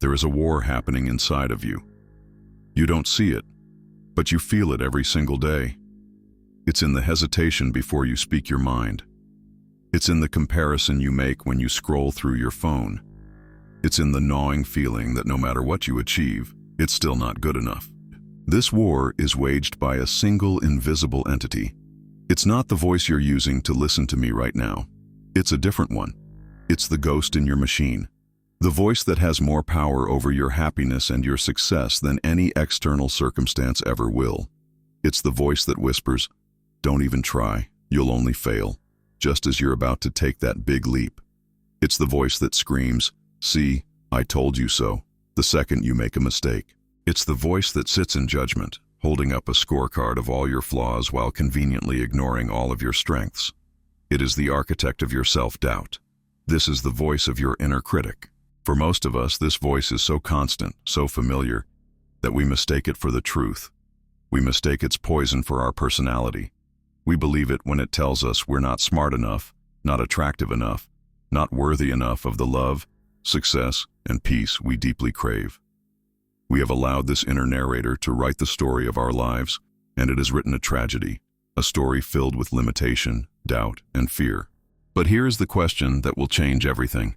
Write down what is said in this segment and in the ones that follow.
There is a war happening inside of you. You don't see it, but you feel it every single day. It's in the hesitation before you speak your mind. It's in the comparison you make when you scroll through your phone. It's in the gnawing feeling that no matter what you achieve, it's still not good enough. This war is waged by a single invisible entity. It's not the voice you're using to listen to me right now. It's a different one. It's the ghost in your machine. The voice that has more power over your happiness and your success than any external circumstance ever will. It's the voice that whispers, "Don't even try, you'll only fail," just as you're about to take that big leap. It's the voice that screams, "See, I told you so," the second you make a mistake. It's the voice that sits in judgment, holding up a scorecard of all your flaws while conveniently ignoring all of your strengths. It is the architect of your self-doubt. This is the voice of your inner critic. For most of us, this voice is so constant, so familiar, that we mistake it for the truth. We mistake its poison for our personality. We believe it when it tells us we're not smart enough, not attractive enough, not worthy enough of the love, success, and peace we deeply crave. We have allowed this inner narrator to write the story of our lives, and it has written a tragedy, a story filled with limitation, doubt, and fear. But here is the question that will change everything.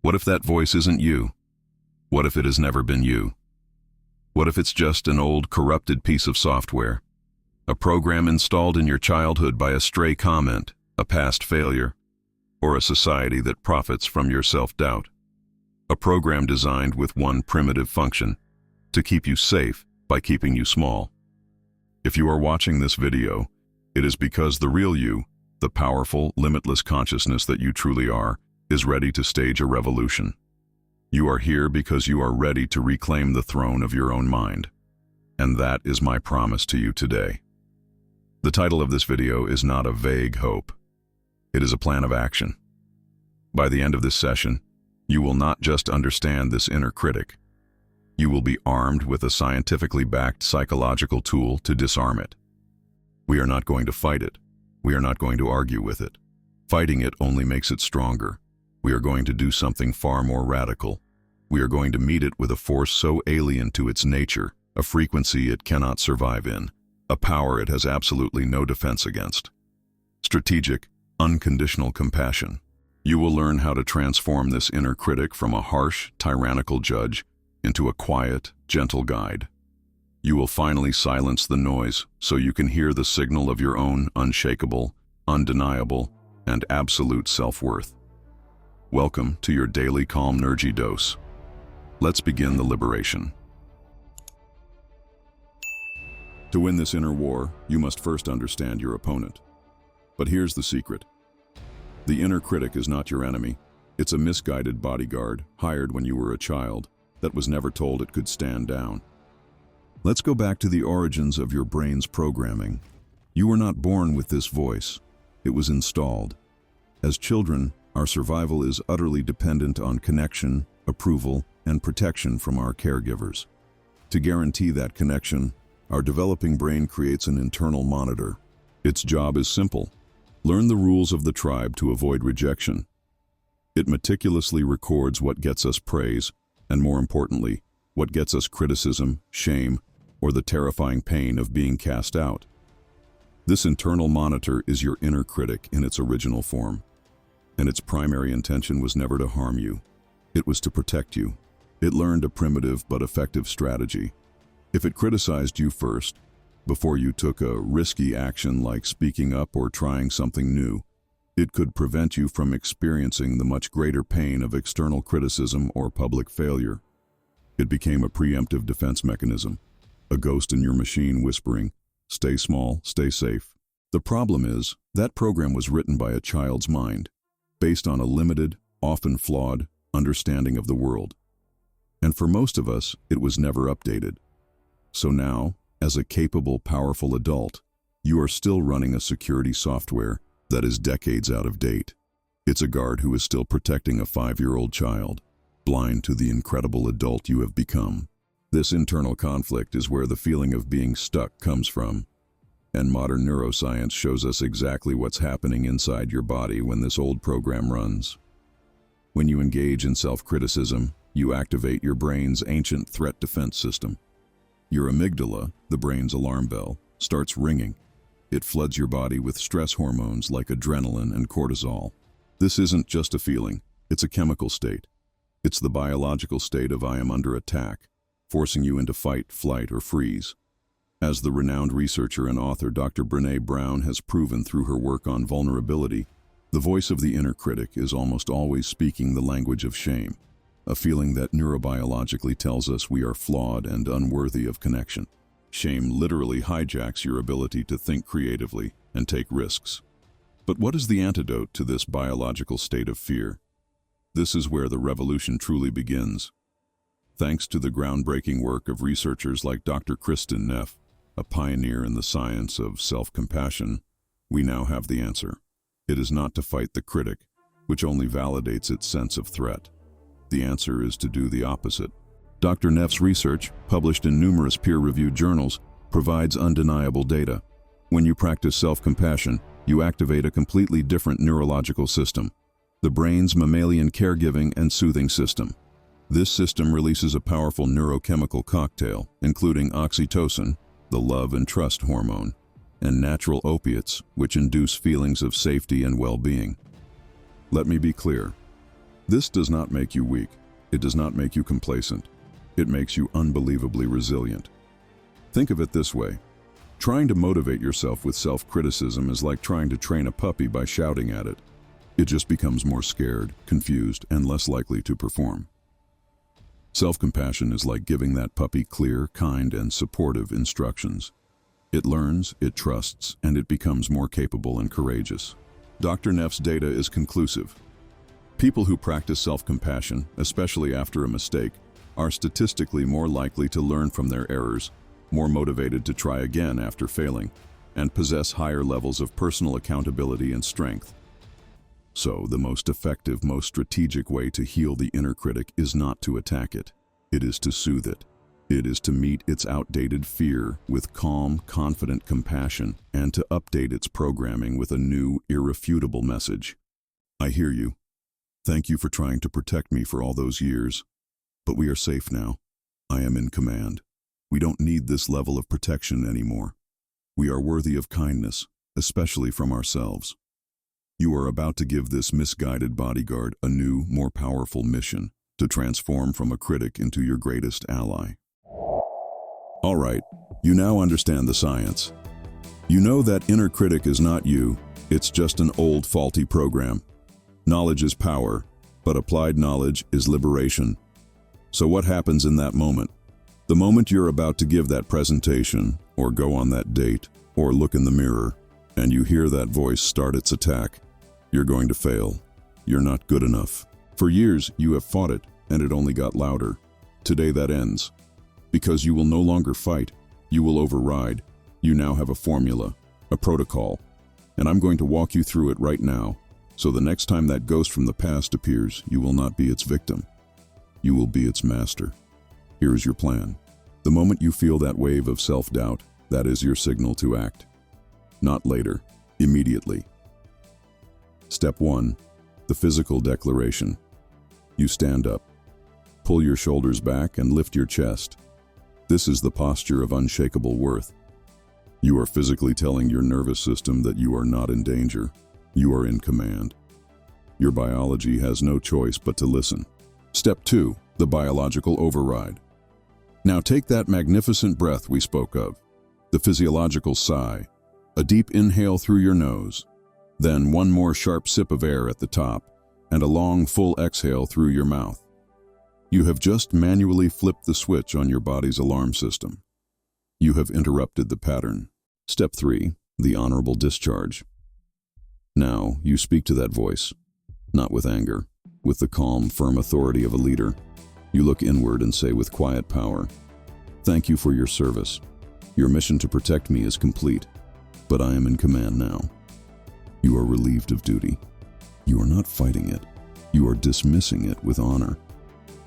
What if that voice isn't you? What if it has never been you? What if it's just an old, corrupted piece of software? A program installed in your childhood by a stray comment, a past failure, or a society that profits from your self-doubt? A program designed with one primitive function, to keep you safe by keeping you small. If you are watching this video, it is because the real you, the powerful, limitless consciousness that you truly are, is ready to stage a revolution. You are here because you are ready to reclaim the throne of your own mind. And that is my promise to you today. The title of this video is not a vague hope. It is a plan of action. By the end of this session, you will not just understand this inner critic. You will be armed with a scientifically backed psychological tool to disarm it. We are not going to fight it. We are not going to argue with it. Fighting it only makes it stronger. We are going to do something far more radical. We are going to meet it with a force so alien to its nature, a frequency it cannot survive in, a power it has absolutely no defense against. Strategic, unconditional compassion. You will learn how to transform this inner critic from a harsh, tyrannical judge into a quiet, gentle guide. You will finally silence the noise so you can hear the signal of your own unshakable, undeniable, and absolute self-worth. Welcome to your daily Calmnergy dose. Let's begin the liberation. To win this inner war, you must first understand your opponent. But here's the secret. The inner critic is not your enemy. It's a misguided bodyguard hired when you were a child that was never told it could stand down. Let's go back to the origins of your brain's programming. You were not born with this voice. It was installed. As children, our survival is utterly dependent on connection, approval, and protection from our caregivers. To guarantee that connection, our developing brain creates an internal monitor. Its job is simple. Learn the rules of the tribe to avoid rejection. It meticulously records what gets us praise, and more importantly, what gets us criticism, shame, or the terrifying pain of being cast out. This internal monitor is your inner critic in its original form. And its primary intention was never to harm you. It was to protect you. It learned a primitive but effective strategy. If it criticized you first, before you took a risky action like speaking up or trying something new, it could prevent you from experiencing the much greater pain of external criticism or public failure. It became a preemptive defense mechanism, a ghost in your machine whispering, "Stay small, stay safe." The problem is, that program was written by a child's mind, based on a limited, often flawed, understanding of the world. And for most of us, it was never updated. So now, as a capable, powerful adult, you are still running a security software that is decades out of date. It's a guard who is still protecting a 5-year-old child, blind to the incredible adult you have become. This internal conflict is where the feeling of being stuck comes from. And modern neuroscience shows us exactly what's happening inside your body when this old program runs. When you engage in self-criticism, you activate your brain's ancient threat defense system. Your amygdala, the brain's alarm bell, starts ringing. It floods your body with stress hormones like adrenaline and cortisol. This isn't just a feeling, it's a chemical state. It's the biological state of I am under attack, forcing you into fight, flight, or freeze. As the renowned researcher and author Dr. Brené Brown has proven through her work on vulnerability, the voice of the inner critic is almost always speaking the language of shame, a feeling that neurobiologically tells us we are flawed and unworthy of connection. Shame literally hijacks your ability to think creatively and take risks. But what is the antidote to this biological state of fear? This is where the revolution truly begins. Thanks to the groundbreaking work of researchers like Dr. Kristin Neff, a pioneer in the science of self-compassion, we now have the answer. It is not to fight the critic, which only validates its sense of threat. The answer is to do the opposite. Dr. Neff's research, published in numerous peer-reviewed journals, provides undeniable data. When you practice self-compassion, you activate a completely different neurological system, the brain's mammalian caregiving and soothing system. This system releases a powerful neurochemical cocktail, including oxytocin, the love and trust hormone, and natural opiates, which induce feelings of safety and well-being. Let me be clear. This does not make you weak. It does not make you complacent. It makes you unbelievably resilient. Think of it this way. Trying to motivate yourself with self-criticism is like trying to train a puppy by shouting at it. It just becomes more scared, confused, and less likely to perform. Self-compassion is like giving that puppy clear, kind, and supportive instructions. It learns, it trusts, and it becomes more capable and courageous. Dr. Neff's data is conclusive. People who practice self-compassion, especially after a mistake, are statistically more likely to learn from their errors, more motivated to try again after failing, and possess higher levels of personal accountability and strength. So, the most effective, most strategic way to heal the inner critic is not to attack it. It is to soothe it. It is to meet its outdated fear with calm, confident compassion and to update its programming with a new, irrefutable message. I hear you. Thank you for trying to protect me for all those years. But we are safe now. I am in command. We don't need this level of protection anymore. We are worthy of kindness, especially from ourselves. You are about to give this misguided bodyguard a new, more powerful mission to transform from a critic into your greatest ally. All right, you now understand the science. You know that inner critic is not you, it's just an old, faulty program. Knowledge is power, but applied knowledge is liberation. So what happens in that moment? The moment you're about to give that presentation, or go on that date, or look in the mirror, and you hear that voice start its attack, you're going to fail. You're not good enough. For years, you have fought it, and it only got louder. Today that ends. Because you will no longer fight, you will override. You now have a formula, a protocol, and I'm going to walk you through it right now, so the next time that ghost from the past appears, you will not be its victim. You will be its master. Here is your plan. The moment you feel that wave of self-doubt, that is your signal to act. Not later, immediately. Step 1. The physical declaration. You stand up. Pull your shoulders back and lift your chest. This is the posture of unshakable worth. You are physically telling your nervous system that you are not in danger. You are in command. Your biology has no choice but to listen. Step 2. The biological override. Now take that magnificent breath we spoke of, the physiological sigh, a deep inhale through your nose, then one more sharp sip of air at the top, and a long, full exhale through your mouth. You have just manually flipped the switch on your body's alarm system. You have interrupted the pattern. Step 3. The honorable discharge. Now, you speak to that voice, not with anger, with the calm, firm authority of a leader. You look inward and say with quiet power, "Thank you for your service. Your mission to protect me is complete, but I am in command now." You are relieved of duty. You are not fighting it. You are dismissing it with honor.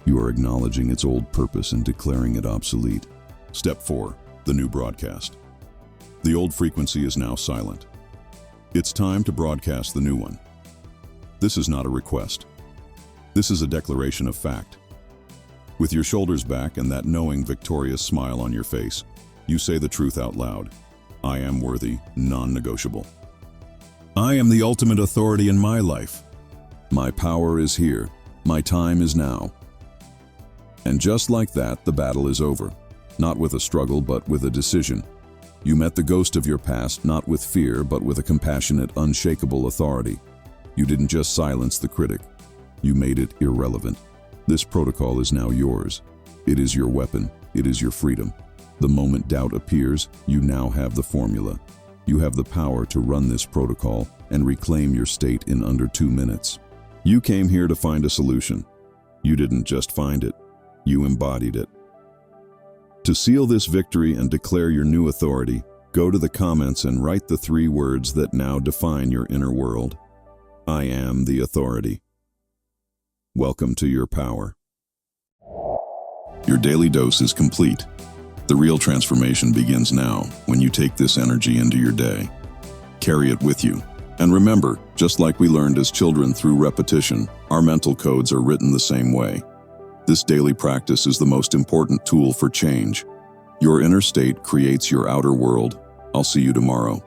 You are acknowledging its old purpose and declaring it obsolete. Step 4. The new broadcast. The old frequency is now silent. It's time to broadcast the new one. This is not a request. This is a declaration of fact. With your shoulders back and that knowing, victorious smile on your face, you say the truth out loud. I am worthy, non-negotiable. I am the ultimate authority in my life. My power is here. My time is now. And just like that, the battle is over. Not with a struggle, but with a decision. You met the ghost of your past, not with fear, but with a compassionate, unshakable authority. You didn't just silence the critic. You made it irrelevant. This protocol is now yours. It is your weapon. It is your freedom. The moment doubt appears, you now have the formula. You have the power to run this protocol and reclaim your state in under 2 minutes. You came here to find a solution. You didn't just find it. You embodied it. To seal this victory and declare your new authority, go to the comments and write the 3 words that now define your inner world. I am the authority. Welcome to your power. Your daily dose is complete. The real transformation begins now when you take this energy into your day. Carry it with you. And remember, just like we learned as children through repetition, our mental codes are written the same way. This daily practice is the most important tool for change. Your inner state creates your outer world. I'll see you tomorrow.